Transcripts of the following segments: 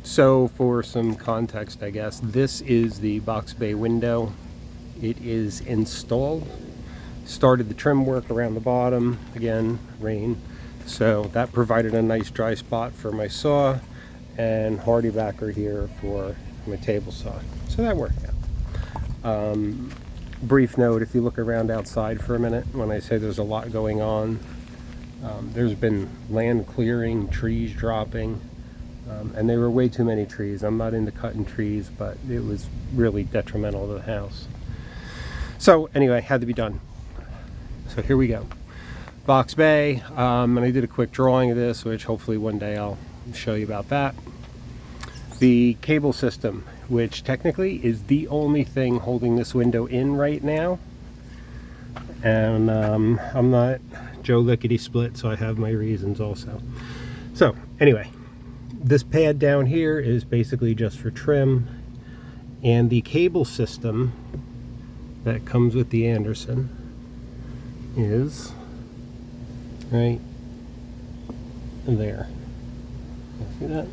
So for some context, I guess, this is the Box Bay window. It is installed. Started the trim work around the bottom. Again, rain. So that provided a nice dry spot for my saw and hardy backer here for my table saw. So that worked out. Brief note, if you look around outside for a minute, when I say there's a lot going on, there's been land clearing, trees dropping, and there were way too many trees. I'm not into cutting trees, but it was really detrimental to the house. So anyway, had to be done. So here we go. Box Bay, and I did a quick drawing of this, which hopefully one day I'll show you about that. The cable system, which technically is the only thing holding this window in right now. And I'm not Joe Lickety Split, so I have my reasons also. So anyway, this pad down here is basically just for trim, and the cable system that comes with the Andersen is right there. See that?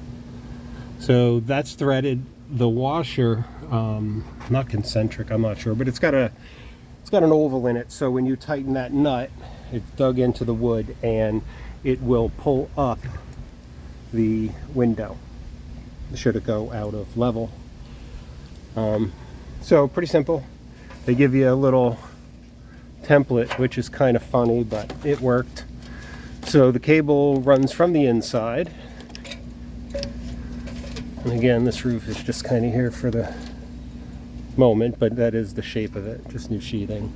So that's threaded. The washer, not concentric, I'm not sure, but it's got an oval in it, so when you tighten that nut, it's dug into the wood and it will pull up the window should it go out of level. So pretty simple. They give you a little template, which is kind of funny, but it worked. So the cable runs from the inside, and again, this roof is just kind of here for the moment, but that is the shape of it, just new sheathing.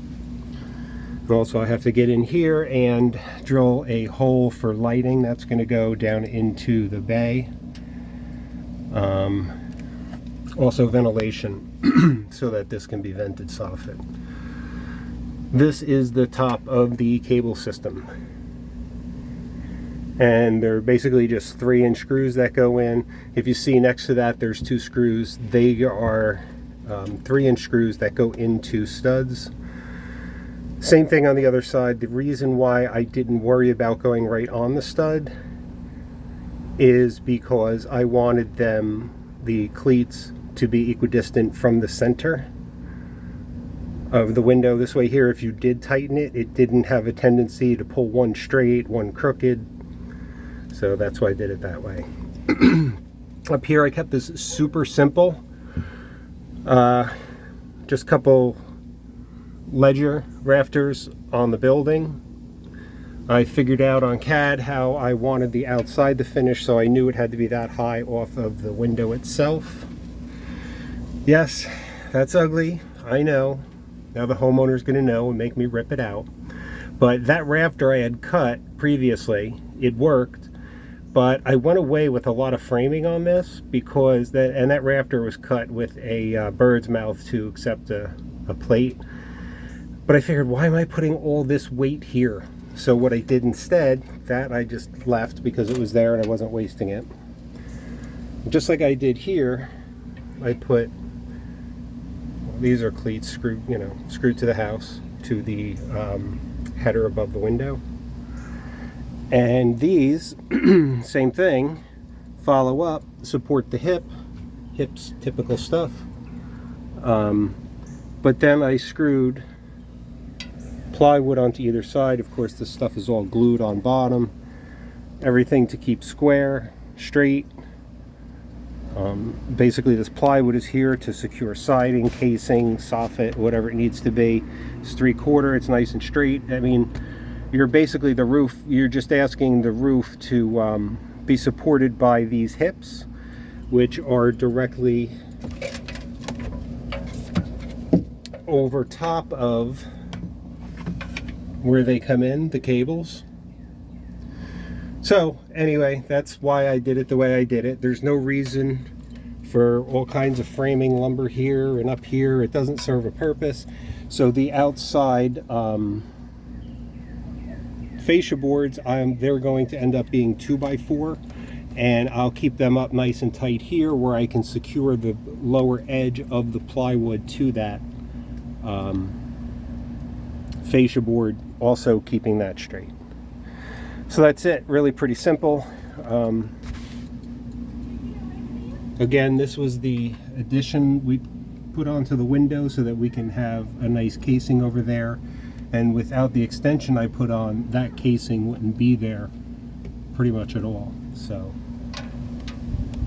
And also I have to get in here and drill a hole for lighting. That's going to go down into the bay. Also ventilation so that this can be vented soffit. This is the top of the cable system. And they're basically just 3-inch screws that go in. If you see next to that, there's 2 screws. They are 3-inch screws that go into studs. Same thing on the other side. The reason why I didn't worry about going right on the stud is because I wanted the cleats, to be equidistant from the center of the window. This way here, if you did tighten it, it didn't have a tendency to pull one straight, one crooked. So that's why I did it that way. Up here I kept this super simple. Just a couple ledger rafters on the building. I figured out on CAD how I wanted the outside to finish, so I knew it had to be that high off of the window itself. Yes, that's ugly, I know. Now the homeowner's gonna know and make me rip it out. But that rafter I had cut previously, it worked. But I went away with a lot of framing on this because that rafter was cut with a bird's mouth to accept a plate. But I figured, why am I putting all this weight here? So what I did instead, that I just left because it was there and I wasn't wasting it. Just like I did here, I put, these are cleats screwed, screwed to the house, to the header above the window. And these, same thing, follow up, support the hips, typical stuff. But then I screwed plywood onto either side. Of course, this stuff is all glued on bottom. Everything to keep square, straight. Basically, this plywood is here to secure siding, casing, soffit, whatever it needs to be. It's 3/4, it's nice and straight. I mean, you're basically the roof, you're just asking the roof to be supported by these hips, which are directly over top of where they come in, the cables. So anyway, that's why I did it the way I did it. There's no reason for all kinds of framing lumber here and up here. It doesn't serve a purpose. So the outside fascia boards, they're going to end up being 2x4, and I'll keep them up nice and tight here where I can secure the lower edge of the plywood to that fascia board, also keeping that straight. So that's it, really pretty simple. Again, this was the addition we put onto the window so that we can have a nice casing over there. And without the extension I put on, that casing wouldn't be there pretty much at all. So,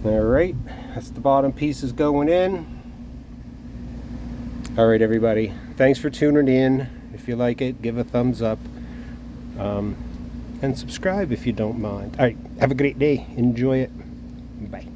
all right, that's the bottom pieces going in. All right, everybody, thanks for tuning in. If you like it, give a thumbs up, and subscribe if you don't mind. All right, have a great day. Enjoy it. Bye.